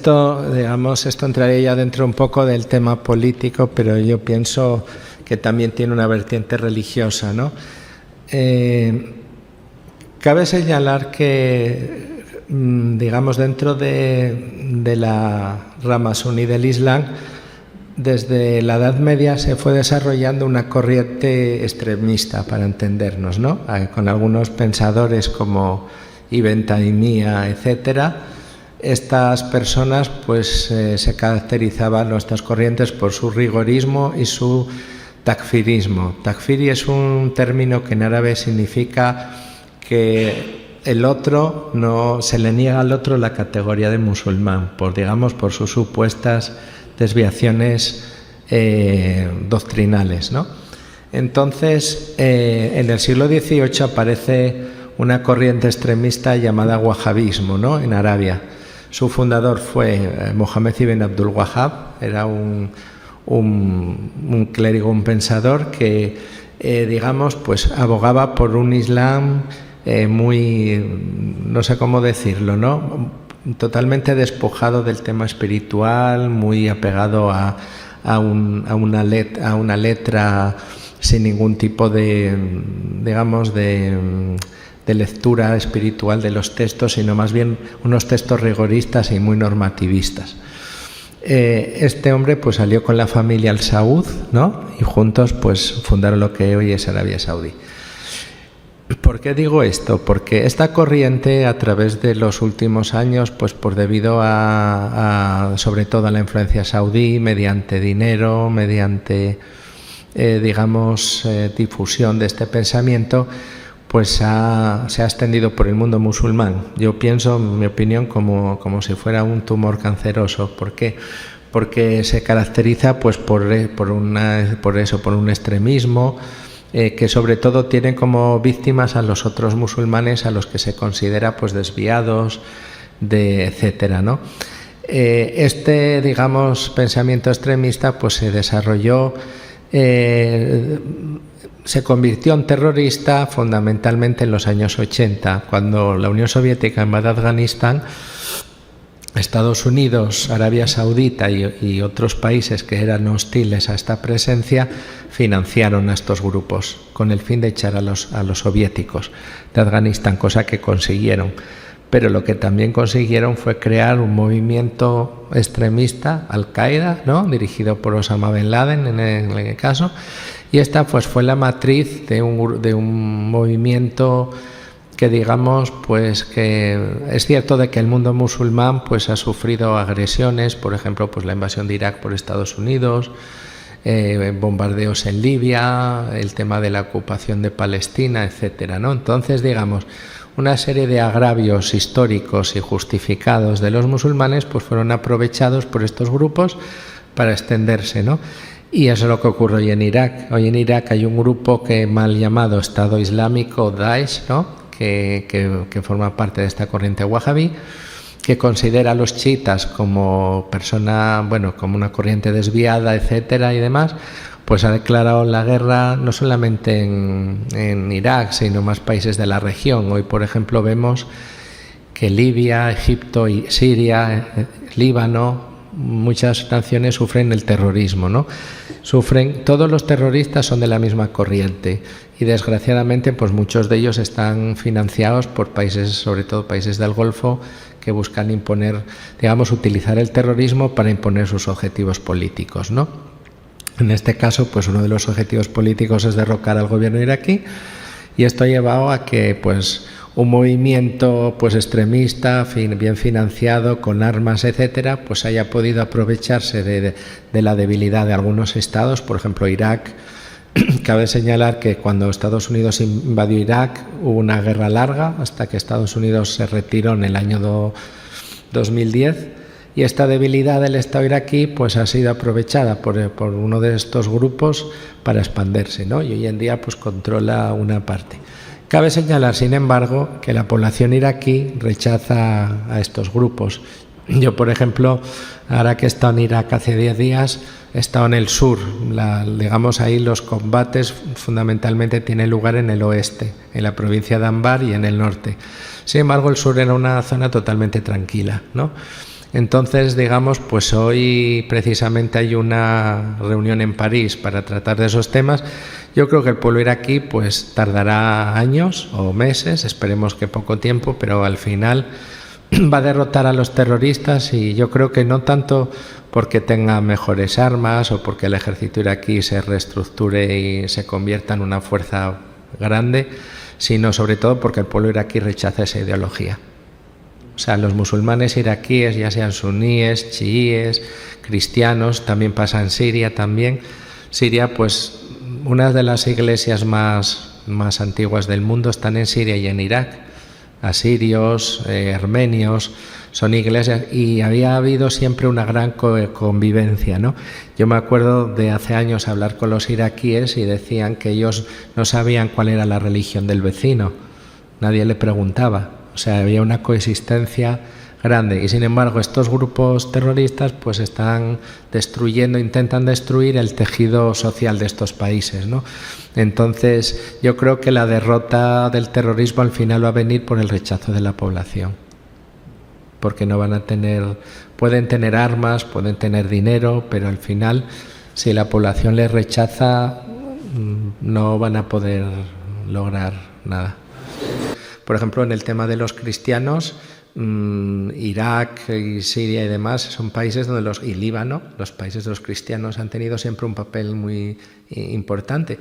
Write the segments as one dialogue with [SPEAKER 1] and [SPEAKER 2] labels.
[SPEAKER 1] esto, digamos, esto entraría ya dentro un poco del tema político, pero yo pienso que también tiene una vertiente religiosa, ¿no? Cabe señalar que, digamos, dentro de la rama suní del Islam, desde la Edad Media se fue desarrollando una corriente extremista, para entendernos, ¿no? Con algunos pensadores como Ibn Taymiyya, etcétera. Estas personas pues se caracterizaban, estas corrientes, por su rigorismo y su takfirismo. Takfiri es un término que en árabe significa que el otro no se le niega al otro la categoría de musulmán, por sus supuestas desviaciones doctrinales, ¿no? Entonces, en el siglo XVIII aparece una corriente extremista llamada wahabismo, ¿no? En Arabia. Su fundador fue Mohammed ibn Abdul Wahhab, era un clérigo, un pensador que, digamos, pues abogaba por un Islam muy, no sé cómo decirlo, ¿no? Totalmente despojado del tema espiritual, muy apegado a una letra sin ningún tipo de, digamos, de lectura espiritual de los textos, sino más bien unos textos rigoristas y muy normativistas. Este hombre pues salió con la familia al Saud, ¿no? Y juntos pues fundaron lo que hoy es Arabia Saudí. ¿Por qué digo esto? Porque esta corriente, a través de los últimos años, pues debido a sobre todo a la influencia saudí, mediante dinero, mediante digamos difusión de este pensamiento, pues se ha extendido por el mundo musulmán. Yo pienso, en mi opinión, como si fuera un tumor canceroso. ¿Por qué? Porque se caracteriza pues por un extremismo que sobre todo tiene como víctimas a los otros musulmanes, a los que se considera pues desviados, etcétera, ¿no? Este, digamos, pensamiento extremista pues se desarrolló, se convirtió en terrorista fundamentalmente en los años 80, cuando la Unión Soviética invadió Afganistán. Estados Unidos, Arabia Saudita y otros países que eran hostiles a esta presencia financiaron a estos grupos con el fin de echar a los soviéticos de Afganistán, cosa que consiguieron. Pero lo que también consiguieron fue crear un movimiento extremista, Al-Qaeda, ¿no? Dirigido por Osama Bin Laden en el caso, y esta pues fue la matriz de un movimiento que, digamos, pues que es cierto de que el mundo musulmán pues ha sufrido agresiones, por ejemplo, pues la invasión de Irak por Estados Unidos, bombardeos en Libia, el tema de la ocupación de Palestina, etcétera, ¿no? Entonces, digamos, una serie de agravios históricos y justificados de los musulmanes pues fueron aprovechados por estos grupos para extenderse, ¿no? Y eso es lo que ocurre hoy en Irak. Hoy en Irak hay un grupo que mal llamado Estado Islámico, Daesh, ¿no? Que forma parte de esta corriente wahabí, que considera a los chiitas como como una corriente desviada, etcétera y demás, pues ha declarado la guerra no solamente en Irak, sino más países de la región. Hoy, por ejemplo, vemos que Libia, Egipto y Siria, Líbano, muchas naciones sufren el terrorismo, ¿no? Todos los terroristas son de la misma corriente y desgraciadamente pues muchos de ellos están financiados por países, sobre todo países del Golfo, que buscan imponer, digamos, utilizar el terrorismo para imponer sus objetivos políticos, ¿no? En este caso, pues uno de los objetivos políticos es derrocar al gobierno iraquí, y esto ha llevado a que pues un movimiento pues extremista, bien financiado, con armas, etcétera, pues haya podido aprovecharse de la debilidad de algunos estados, por ejemplo Irak. Cabe señalar que cuando Estados Unidos invadió Irak hubo una guerra larga hasta que Estados Unidos se retiró en el año 2010, y esta debilidad del Estado iraquí pues ha sido aprovechada por uno de estos grupos para expandirse, ¿no? Y hoy en día pues controla una parte. Cabe señalar, sin embargo, que la población iraquí rechaza a estos grupos. Yo, por ejemplo, ahora que he estado en Irak hace 10 días, he estado en el sur. Digamos, ahí los combates fundamentalmente tienen lugar en el oeste, en la provincia de Anbar y en el norte. Sin embargo, el sur era una zona totalmente tranquila, ¿no? Entonces, digamos, pues hoy precisamente hay una reunión en París para tratar de esos temas. Yo creo que el pueblo iraquí pues tardará años o meses, esperemos que poco tiempo, pero al final va a derrotar a los terroristas, y yo creo que no tanto porque tenga mejores armas o porque el ejército iraquí se reestructure y se convierta en una fuerza grande, sino sobre todo porque el pueblo iraquí rechaza esa ideología. O sea, los musulmanes iraquíes, ya sean suníes, chiíes, cristianos, también pasa en Siria también. Siria, pues una de las iglesias más antiguas del mundo están en Siria y en Irak. Asirios, armenios, son iglesias, y había habido siempre una gran convivencia, ¿no? Yo me acuerdo de hace años hablar con los iraquíes y decían que ellos no sabían cuál era la religión del vecino, nadie le preguntaba. O sea, había una coexistencia grande, y sin embargo estos grupos terroristas pues están destruyendo, intentan destruir el tejido social de estos países, ¿no? Entonces yo creo que la derrota del terrorismo al final va a venir por el rechazo de la población, porque no van a tener, pueden tener armas, pueden tener dinero, pero al final si la población les rechaza no van a poder lograr nada. Por ejemplo, en el tema de los cristianos, Irak y Siria y demás son países donde y Líbano, los países de los cristianos han tenido siempre un papel muy importante.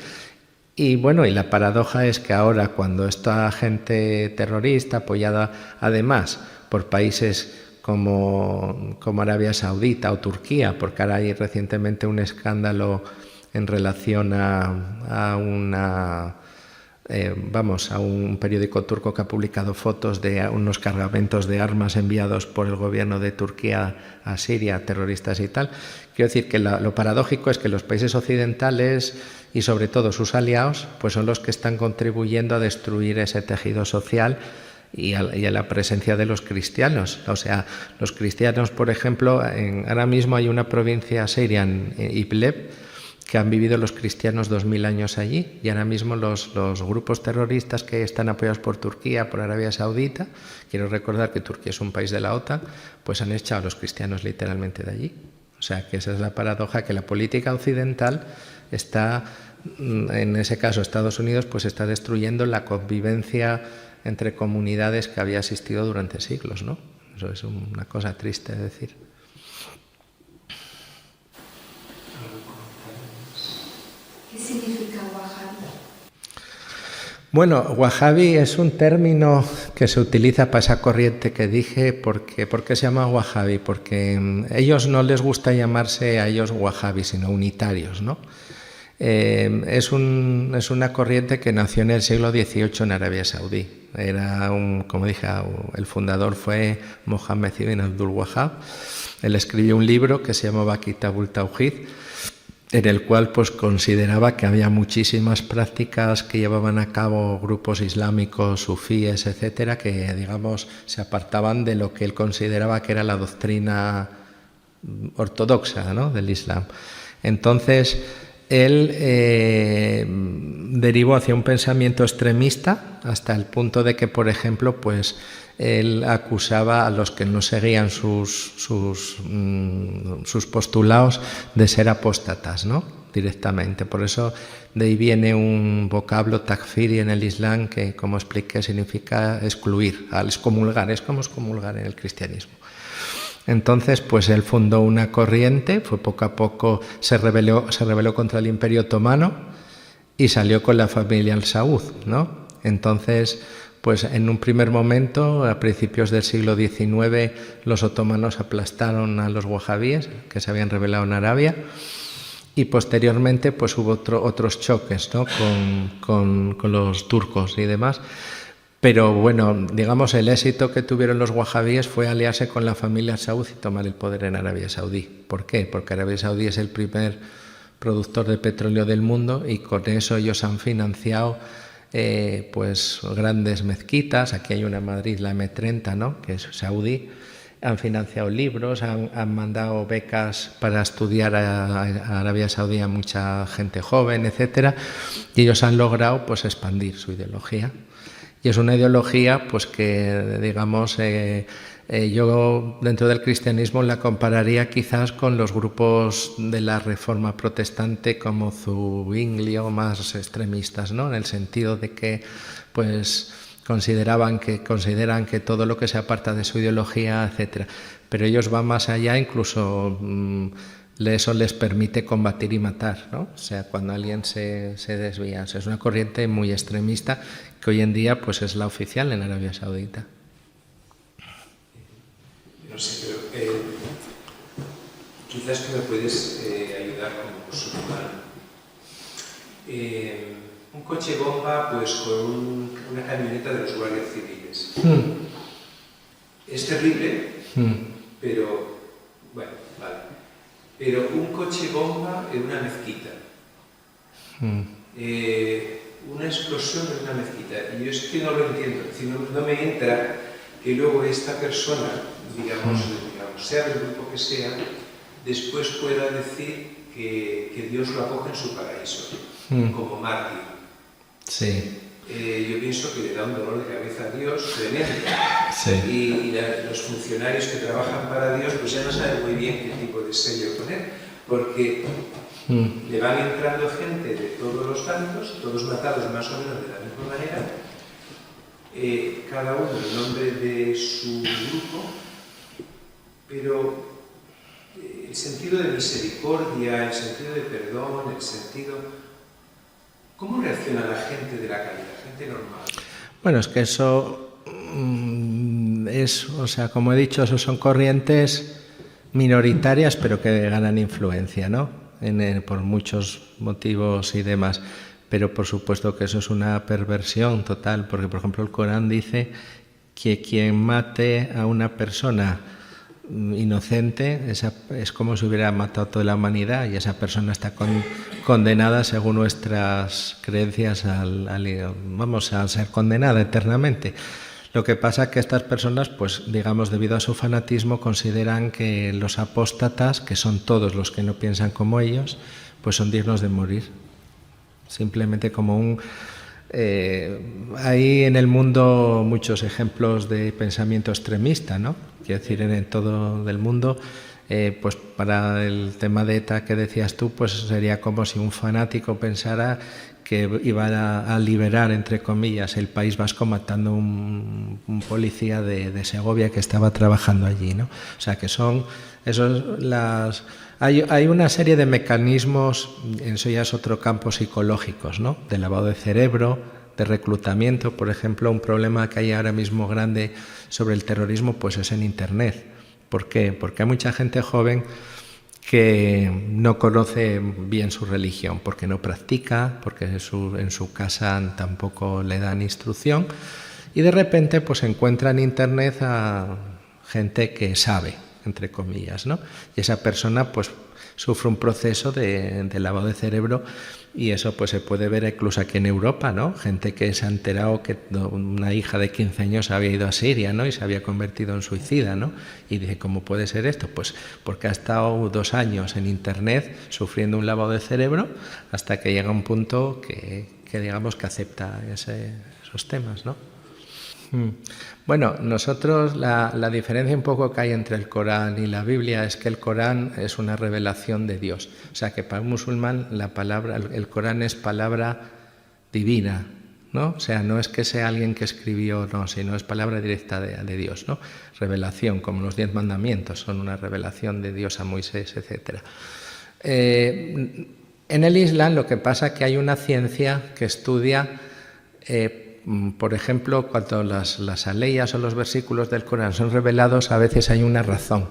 [SPEAKER 1] Y bueno, y la paradoja es que ahora, cuando esta gente terrorista, apoyada además por países como Arabia Saudita o Turquía, porque ahora hay recientemente un escándalo en relación a un periódico turco que ha publicado fotos de unos cargamentos de armas enviados por el gobierno de Turquía a Siria, terroristas y tal. Quiero decir que lo paradójico es que los países occidentales y sobre todo sus aliados pues son los que están contribuyendo a destruir ese tejido social y a la presencia de los cristianos. O sea, los cristianos, por ejemplo, ahora mismo hay una provincia siria, en Idlib, que han vivido los cristianos 2000 años allí, y ahora mismo los grupos terroristas que están apoyados por Turquía, por Arabia Saudita, quiero recordar que Turquía es un país de la OTAN, pues han echado a los cristianos literalmente de allí. O sea, que esa es la paradoja, que la política occidental está, en ese caso Estados Unidos, pues está destruyendo la convivencia entre comunidades que había existido durante siglos, ¿no? Eso es una cosa triste de decir.
[SPEAKER 2] ¿Qué significa Wahhabi?
[SPEAKER 1] Bueno, Wahhabi es un término que se utiliza para esa corriente que dije. ¿Por qué se llama Wahhabi? Porque ellos no les gusta llamarse a ellos Wahhabi, sino unitarios, ¿no? Es una corriente que nació en el siglo XVIII en Arabia Saudí. Como dije, el fundador fue Mohammed ibn Abdul Wahhab. Él escribió un libro que se llamaba Kitabul Tawhid, en el cual pues consideraba que había muchísimas prácticas que llevaban a cabo grupos islámicos, sufíes, etcétera, que digamos se apartaban de lo que él consideraba que era la doctrina ortodoxa, ¿no?, del Islam. Entonces él derivó hacia un pensamiento extremista hasta el punto de que, por ejemplo, pues él acusaba a los que no seguían sus postulados de ser apóstatas, ¿no?, directamente. Por eso de ahí viene un vocablo takfiri en el Islam que, como expliqué, significa excluir, al excomulgar. Es como excomulgar en el cristianismo. Entonces, pues él fundó una corriente, fue poco a poco, se rebeló contra el Imperio Otomano y salió con la familia al Saud, ¿no? Entonces, pues en un primer momento, a principios del siglo XIX, los otomanos aplastaron a los wahabíes, que se habían rebelado en Arabia, y posteriormente pues hubo otros choques, ¿no?, con los turcos y demás. Pero bueno, digamos, el éxito que tuvieron los wahabíes fue aliarse con la familia Saud y tomar el poder en Arabia Saudí. ¿Por qué? Porque Arabia Saudí es el primer productor de petróleo del mundo, y con eso ellos han financiado pues grandes mezquitas. Aquí hay una en Madrid, la M30, ¿no?, que es saudí. Han financiado libros, han mandado becas para estudiar a Arabia Saudí a mucha gente joven, etcétera, y ellos han logrado pues expandir su ideología. Y es una ideología pues que, digamos, Yo dentro del cristianismo la compararía quizás con los grupos de la Reforma Protestante como Zwingli o más extremistas, ¿no? En el sentido de que pues consideran que todo lo que se aparta de su ideología, etcétera. Pero ellos van más allá, incluso eso les permite combatir y matar, ¿no? O sea, cuando alguien se desvía. O sea, es una corriente muy extremista que hoy en día pues es la oficial en Arabia Saudita.
[SPEAKER 3] No sé, pero quizás que me puedes ayudar como musulmán. Un coche bomba pues con una camioneta de los guardias civiles. Es terrible, pero bueno, vale. Pero un coche bomba en una mezquita. Una explosión en una mezquita. Y yo es que no lo entiendo, es decir, no me entra que luego esta persona, digamos, sea del grupo que sea, después pueda decir que Dios lo acoge en su paraíso, como mártir.
[SPEAKER 1] Sí.
[SPEAKER 3] Yo pienso que le da un dolor de cabeza a Dios tremendo.
[SPEAKER 1] Sí.
[SPEAKER 3] Y los funcionarios que trabajan para Dios pues ya no saben muy bien qué tipo de sello poner, porque le van entrando gente de todos los bandos, todos matados más o menos de la misma manera, cada uno en nombre de su grupo, pero el sentido de misericordia, el sentido de perdón, el sentido... ¿Cómo reacciona la gente de la calle, la gente normal?
[SPEAKER 1] Bueno, es que eso es, o sea, como he dicho, eso son corrientes minoritarias, pero que ganan influencia, ¿no? Por muchos motivos y demás. Pero por supuesto que eso es una perversión total, porque por ejemplo el Corán dice que quien mate a una persona inocente es como si hubiera matado a toda la humanidad, y esa persona está condenada según nuestras creencias a ser condenada eternamente. Lo que pasa es que estas personas, pues digamos, debido a su fanatismo, consideran que los apóstatas, que son todos los que no piensan como ellos, pues son dignos de morir. Simplemente como hay en el mundo muchos ejemplos de pensamiento extremista, ¿no? Quiero decir, en todo el mundo, pues para el tema de ETA que decías tú, pues sería como si un fanático pensara que iba a liberar, entre comillas, el País Vasco matando un policía de Segovia que estaba trabajando allí, ¿no? O sea, que son hay una serie de mecanismos, eso ya es otro campo psicológicos, ¿no? De lavado de cerebro, de reclutamiento. Por ejemplo, un problema que hay ahora mismo grande sobre el terrorismo pues es en Internet. ¿Por qué? Porque hay mucha gente joven que no conoce bien su religión, porque no practica, porque en su casa tampoco le dan instrucción, y de repente pues encuentra en Internet a gente que sabe, entre comillas, ¿no? Y esa persona pues sufre un proceso de lavado de cerebro, y eso pues se puede ver incluso aquí en Europa, ¿no? Gente que se ha enterado que una hija de 15 años había ido a Siria, ¿no? Y se había convertido en suicida, ¿no? Y dice, ¿cómo puede ser esto? Pues porque ha estado 2 años en Internet sufriendo un lavado de cerebro hasta que llega un punto que digamos que acepta esos temas, ¿no? Bueno, nosotros la diferencia un poco que hay entre el Corán y la Biblia es que el Corán es una revelación de Dios. O sea, que para un musulmán el Corán es palabra divina, ¿no? O sea, no es que sea alguien que escribió, no, sino es palabra directa de Dios, ¿no? Revelación, como los 10 mandamientos son una revelación de Dios a Moisés, etc. En el Islam lo que pasa es que hay una ciencia que estudia... por ejemplo, cuando las aleyas o los versículos del Corán son revelados, a veces hay una razón.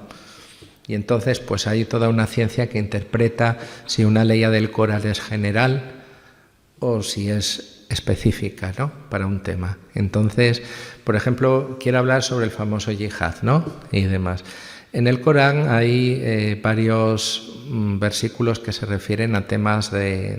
[SPEAKER 1] Y entonces pues hay toda una ciencia que interpreta si una aleya del Corán es general o si es específica, ¿no? Para un tema. Entonces, por ejemplo, quiero hablar sobre el famoso yihad, ¿no? Y demás. En el Corán hay varios versículos que se refieren a temas de